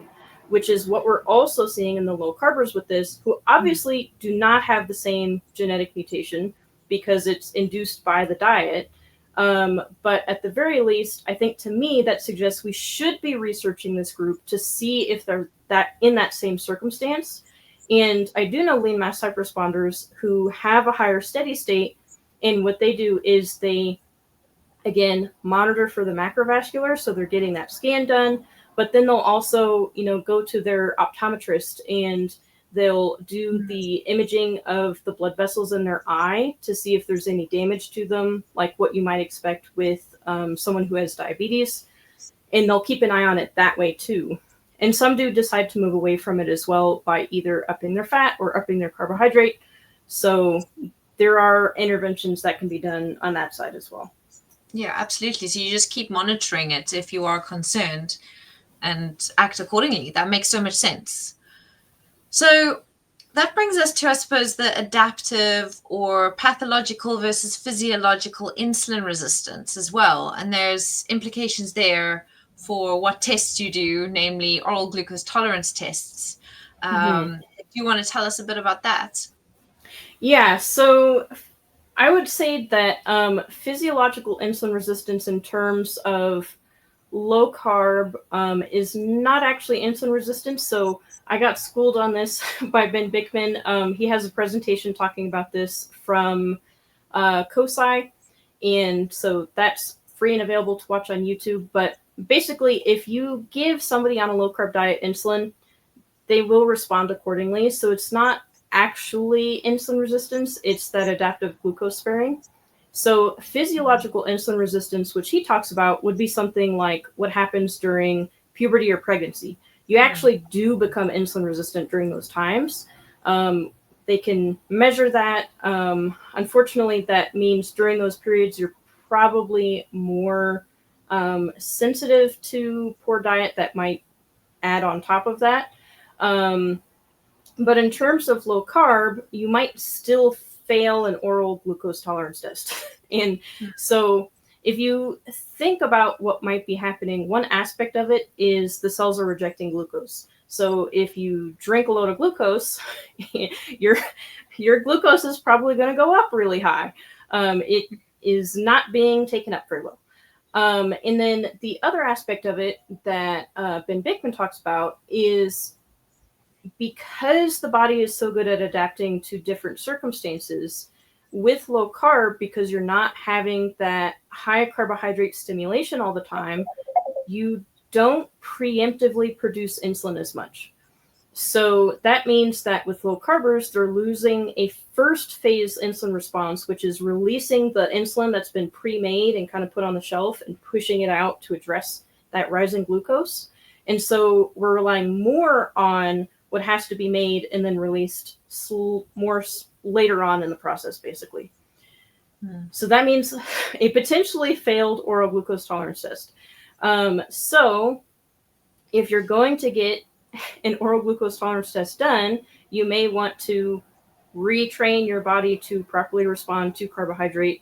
which is what we're also seeing in the low carbers with this, who obviously do not have the same genetic mutation because it's induced by the diet. But at the very least, I think to me that suggests we should be researching this group to see if they're that in that same circumstance. And I do know lean mass type responders who have a higher steady state, and what they do is they, again, monitor for the macrovascular, so they're getting that scan done, but then they'll also, go to their optometrist and they'll do the imaging of the blood vessels in their eye to see if there's any damage to them, like what you might expect with someone who has diabetes. And they'll keep an eye on it that way too. And some do decide to move away from it as well by either upping their fat or upping their carbohydrate. So there are interventions that can be done on that side as well. Yeah, absolutely. So you just keep monitoring it if you are concerned and act accordingly. That makes so much sense. So that brings us to, I suppose, the adaptive or pathological versus physiological insulin resistance as well. And there's implications there for what tests you do, namely oral glucose tolerance tests. Do you want to tell us a bit about that? Yeah, so I would say that physiological insulin resistance in terms of low carb is not actually insulin resistance. So I got schooled on this by Ben Bickman. He has a presentation talking about this from COSI. And so that's free and available to watch on YouTube. But basically, if you give somebody on a low carb diet insulin, they will respond accordingly. So it's not actually insulin resistance, it's that adaptive glucose sparing. So physiological insulin resistance, which he talks about, would be something like what happens during puberty or pregnancy. You actually do become insulin resistant during those times. They can measure that. Unfortunately, that means during those periods, you're probably more sensitive to poor diet that might add on top of that. But in terms of low carb, you might still fail an oral glucose tolerance test. And so if you think about what might be happening, one aspect of it is the cells are rejecting glucose. So if you drink a load of glucose, your glucose is probably going to go up really high. It is not being taken up very well. And then the other aspect of it that Ben Bickman talks about is because the body is so good at adapting to different circumstances with low carb, because you're not having that high carbohydrate stimulation all the time, you don't preemptively produce insulin as much. So that means that with low carbers, they're losing a first phase insulin response, which is releasing the insulin that's been pre-made and kind of put on the shelf and pushing it out to address that rising glucose. And so we're relying more on what has to be made and then released more later on in the process, basically. So that means a potentially failed oral glucose tolerance test. So if you're going to get an oral glucose tolerance test done, you may want to retrain your body to properly respond to carbohydrate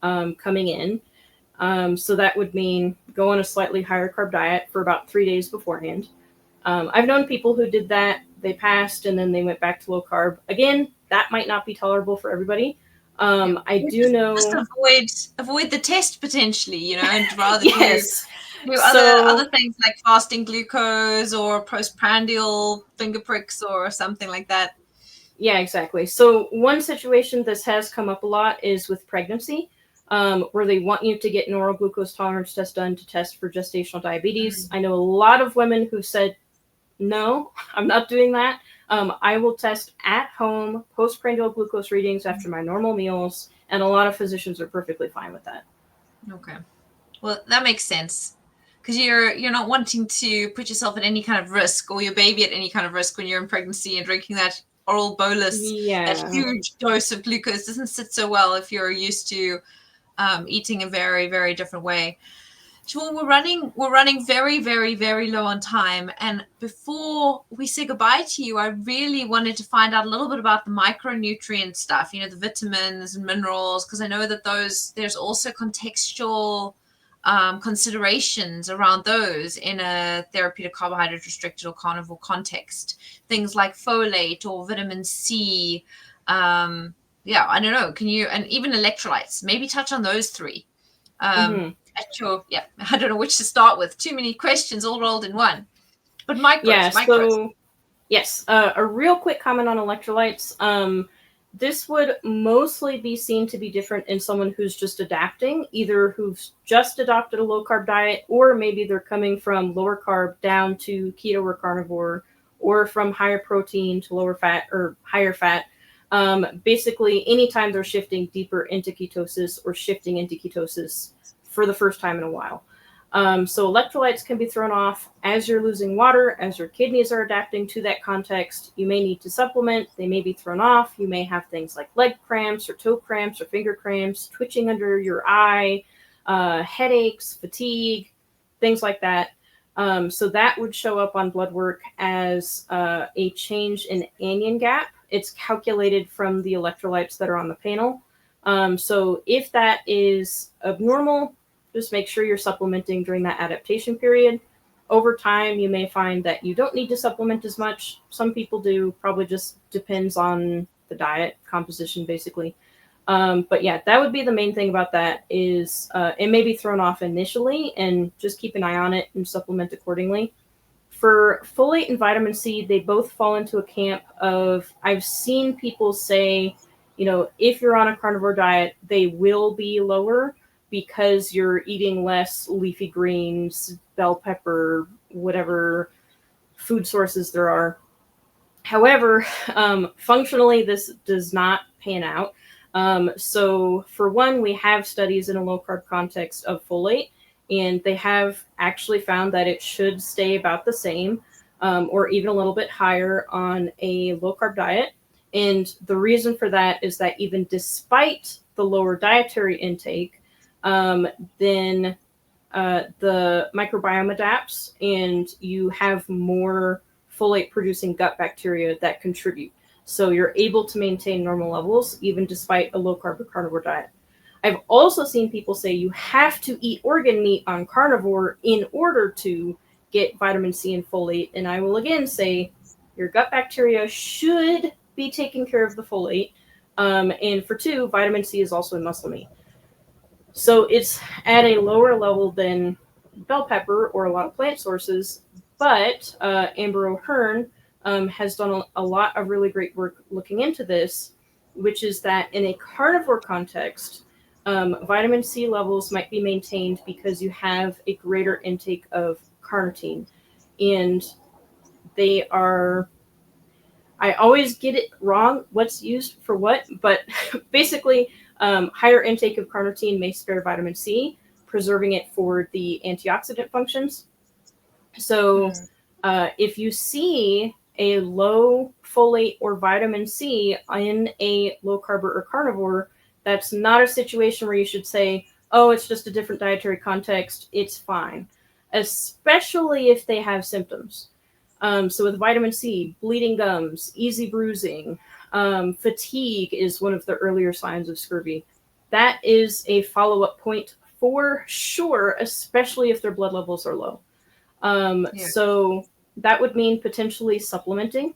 coming in. So that would mean go on a slightly higher carb diet for about 3 days beforehand. I've known people who did that. They passed and then they went back to low carb. Again, that might not be tolerable for everybody. I do know. Just avoid the test potentially, and rather yes. do other things like fasting glucose or postprandial finger pricks or something like that. Yeah, exactly. So one situation this has come up a lot is with pregnancy, where they want you to get an oral glucose tolerance test done to test for gestational diabetes. Mm. I know a lot of women who said, no, I'm not doing that. I will test at home postprandial glucose readings after my normal meals, and a lot of physicians are perfectly fine with that. Okay. Well, that makes sense. Because you're not wanting to put yourself at any kind of risk or your baby at any kind of risk when you're in pregnancy, and drinking that oral bolus, that Yeah. huge dose of glucose doesn't sit so well if you're used to eating a very, very different way. Siobhan, we're running very, very, very low on time. And before we say goodbye to you, I really wanted to find out a little bit about the micronutrient stuff, the vitamins and minerals, because I know that there's also contextual considerations around those in a therapeutic carbohydrate restricted or carnivore context. Things like folate or vitamin C. Yeah, I don't know. Can you, and even electrolytes, maybe touch on those three. Um, Mm-hmm. yeah, I don't know which to start with. Too many questions all rolled in one. But Yeah, micros. so yes, a real quick comment on electrolytes. This would mostly be seen to be different in someone who's just adapting, either who's just adopted a low carb diet, or maybe they're coming from lower carb down to keto or carnivore, or from higher protein to lower fat or higher fat. Basically, anytime they're shifting deeper into ketosis or shifting into ketosis for the first time in a while. So electrolytes can be thrown off as you're losing water, as your kidneys are adapting to that context. You may need to supplement. They may be thrown off. You may have things like leg cramps or toe cramps or finger cramps, twitching under your eye, headaches, fatigue, things like that. So that would show up on blood work as a change in anion gap. It's calculated from the electrolytes that are on the panel. So if that is abnormal, just make sure you're supplementing during that adaptation period. Over time, you may find that you don't need to supplement as much. Some people do, probably just depends on the diet composition, basically. But yeah, that would be the main thing about that is it may be thrown off initially, and just keep an eye on it and supplement accordingly. For folate and vitamin C, they both fall into a camp of, I've seen people say, if you're on a carnivore diet, they will be lower because you're eating less leafy greens, bell pepper, whatever food sources there are. However, functionally, this does not pan out. So, for one, we have studies in a low carb context of folate, and they have actually found that it should stay about the same or even a little bit higher on a low carb diet. And the reason for that is that even despite the lower dietary intake, then the microbiome adapts and you have more folate producing gut bacteria that contribute. So you're able to maintain normal levels even despite a low carb or carnivore diet. I've also seen people say you have to eat organ meat on carnivore in order to get vitamin C and folate. And I will again say your gut bacteria should be taking care of the folate. And for two, vitamin C is also in muscle meat. So it's at a lower level than bell pepper or a lot of plant sources, but Amber O'Hearn has done a lot of really great work looking into this, which is that in a carnivore context, vitamin C levels might be maintained because you have a greater intake of carnitine. And they are, I always get it wrong what's used for what, but basically, higher intake of carnitine may spare vitamin C, preserving it for the antioxidant functions. So, if you see a low folate or vitamin C in a low carb or carnivore, that's not a situation where you should say, oh, it's just a different dietary context. It's fine, especially if they have symptoms. So with vitamin C, bleeding gums, easy bruising, fatigue is one of the earlier signs of scurvy. That is a follow-up point for sure, especially if their blood levels are low. Yeah. So that would mean potentially supplementing,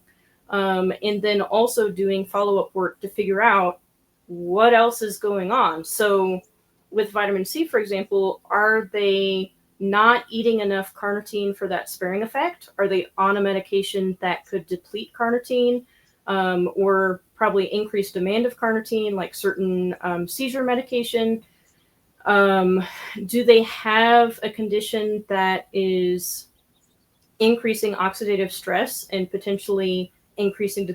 and then also doing follow-up work to figure out what else is going on. So with vitamin C, for example, are they not eating enough carnitine for that sparing effect? Are they on a medication that could deplete carnitine? or probably increased demand of carnitine, like certain seizure medication. Do they have a condition that is increasing oxidative stress and potentially increasing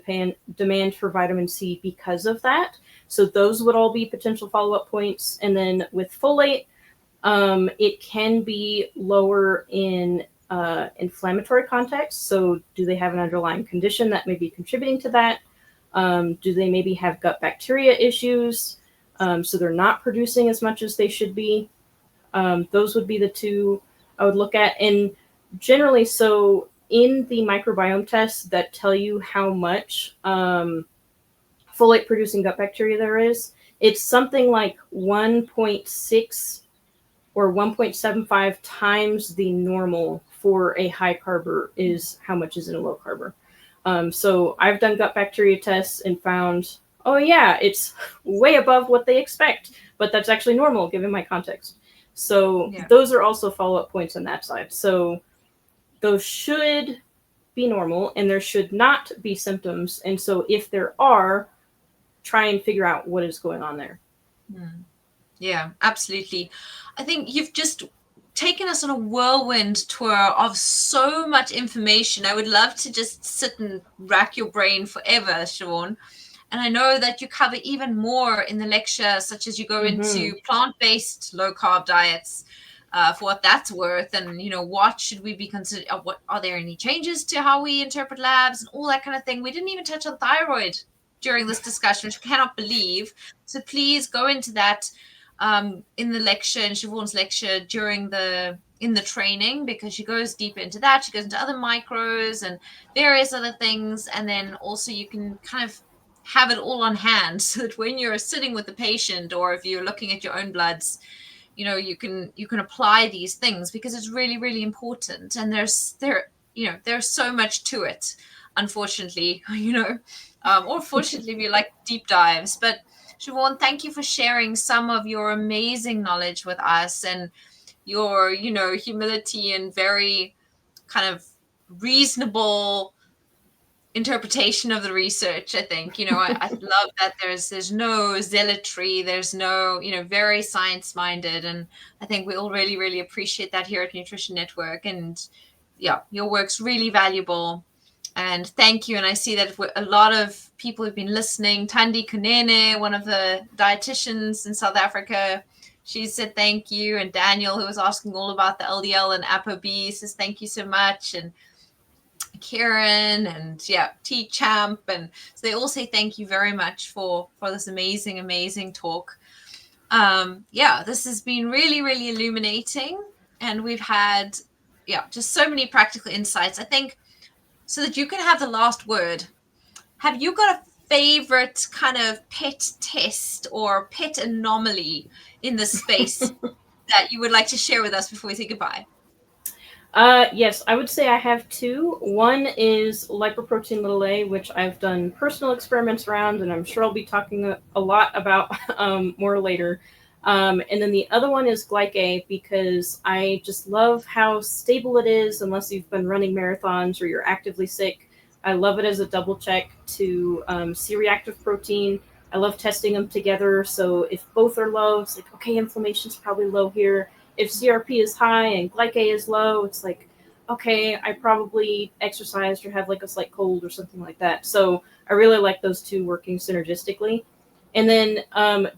demand for vitamin C because of that? So those would all be potential follow-up points. And then with folate, it can be lower in inflammatory context. So do they have an underlying condition that may be contributing to that? Do they maybe have gut bacteria issues? So they're not producing as much as they should be. Those would be the two I would look at. And generally, so in the microbiome tests that tell you how much folate producing gut bacteria there is, it's something like 1.6 or 1.75 times the normal for a high carber is how much is in a low carber. So I've done gut bacteria tests and found, oh yeah, it's way above what they expect, but that's actually normal given my context. So those are also follow-up points on that side. So those should be normal and there should not be symptoms. And so if there are, try and figure out what is going on there. Yeah, absolutely. I think you've just taken us on a whirlwind tour of so much information. I would love to just sit and rack your brain forever, Siobhan. And I know that you cover even more in the lecture, such as you go into plant-based low-carb diets, for what that's worth, and what should we be considered? What are there any changes to how we interpret labs and all that kind of thing? We didn't even touch on thyroid during this discussion, which I cannot believe. So please go into that in the lecture, in Siobhan's lecture in the training, because she goes deeper into that. She goes into other micros and various other things, and then also you can kind of have it all on hand so that when you're sitting with the patient or if you're looking at your own bloods, you can apply these things, because it's really, really important. And there's so much to it, unfortunately, or fortunately, we like deep dives. But Siobhan, thank you for sharing some of your amazing knowledge with us, and your humility and very kind of reasonable interpretation of the research. I think I love that there's no zealotry, there's no very science minded, and I think we all really, really appreciate that here at Nutrition Network. And yeah, your work's really valuable, and thank you. And I see that a lot of people have been listening. Tandi Kunene, one of the dietitians in South Africa, she said thank you. And Daniel, who was asking all about the LDL and ApoB, says thank you so much. And Karen and T Champ, and so they all say thank you very much for this amazing talk. This has been really, really illuminating, and we've had just so many practical insights. I think, so that you can have the last word, have you got a favorite kind of pet test or pet anomaly in this space that you would like to share with us before we say goodbye? Yes, I would say I have two. One is lipoprotein(a), which I've done personal experiments around, and I'm sure I'll be talking a lot about more later. And then the other one is glyc-A, because I just love how stable it is, unless you've been running marathons or you're actively sick. I love it as a double check to C-reactive protein. I love testing them together. So if both are low, it's like, okay, inflammation's probably low here. If CRP is high and glyc-A is low, it's like, okay, I probably exercised or have like a slight cold or something like that. So I really like those two working synergistically. And then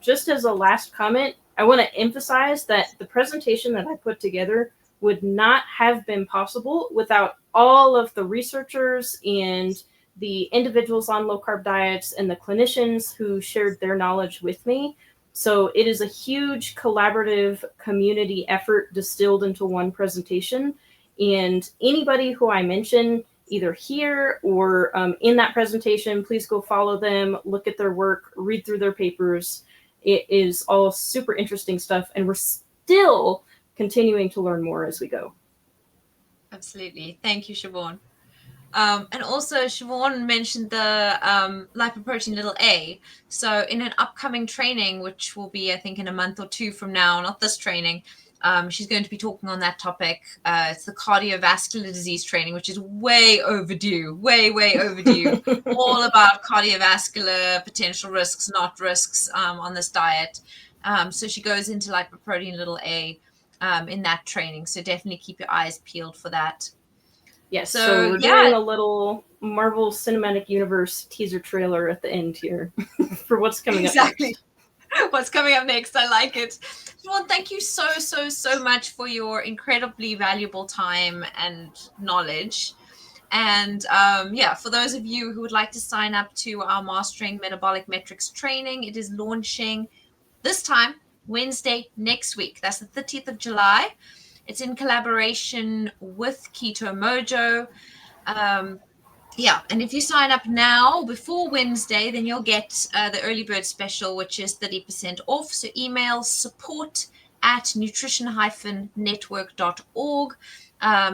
just as a last comment, I want to emphasize that the presentation that I put together would not have been possible without all of the researchers and the individuals on low-carb diets and the clinicians who shared their knowledge with me. So it is a huge collaborative community effort distilled into one presentation. And anybody who I mention, either here or in that presentation, please go follow them, look at their work, read through their papers. It is all super interesting stuff, and we're still continuing to learn more as we go. Absolutely. Thank you, Siobhan. And also, Siobhan mentioned the lipoprotein little a. So, in an upcoming training, which will be, I think, in a month or two from now, not this training, she's going to be talking on that topic. It's the cardiovascular disease training, which is way overdue, way overdue. All about cardiovascular potential risks, not risks on this diet. So, she goes into lipoprotein little a in that training. So, definitely keep your eyes peeled for that. Yes, So, so we're yeah, doing a little Marvel Cinematic Universe teaser trailer at the end here for what's coming up exactly. next. What's coming up next. I like it. Well, thank you so much for your incredibly valuable time and knowledge. And yeah, for those of you who would like to sign up to our Mastering Metabolic Metrics training, it is launching this time, Wednesday next week. That's the 30th of July. It's in collaboration with Keto Mojo. Yeah, and if you sign up now before Wednesday, then you'll get the early bird special, which is 30% off. So email support@nutrition-network.org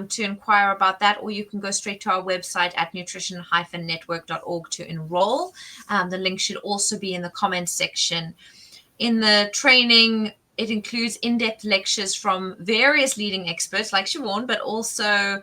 to inquire about that, or you can go straight to our website at nutrition-network.org to enroll. The link should also be in the comments section. In the training, it includes in-depth lectures from various leading experts like Siobhan, but also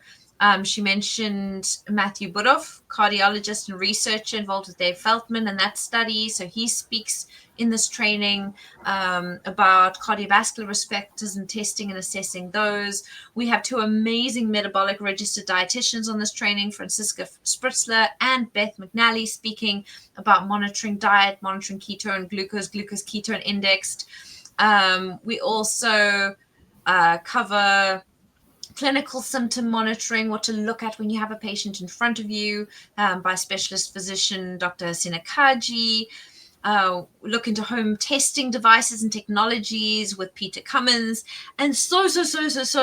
she mentioned Matthew Budoff, cardiologist and researcher involved with Dave Feldman and that study. So he speaks in this training about cardiovascular risk factors and testing and assessing those. We have two amazing metabolic registered dietitians on this training, Francisca Spritzler and Beth McNally, speaking about monitoring diet, monitoring ketone, glucose ketone indexed. We also cover clinical symptom monitoring, what to look at when you have a patient in front of you, by specialist physician Dr. Sinakaji. Look into home testing devices and technologies with Peter Cummins, and so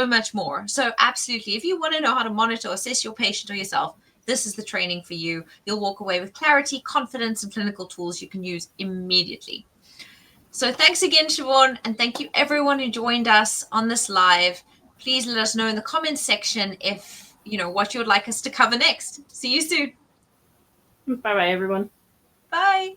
much more. So absolutely, if you want to know how to monitor or assess your patient or yourself, this is the training for you. You'll walk away with clarity, confidence, and clinical tools you can use immediately. So thanks again, Siobhan, and thank you everyone who joined us on this live. Please let us know in the comments section if what you would like us to cover next. See you soon. Bye-bye, everyone. Bye.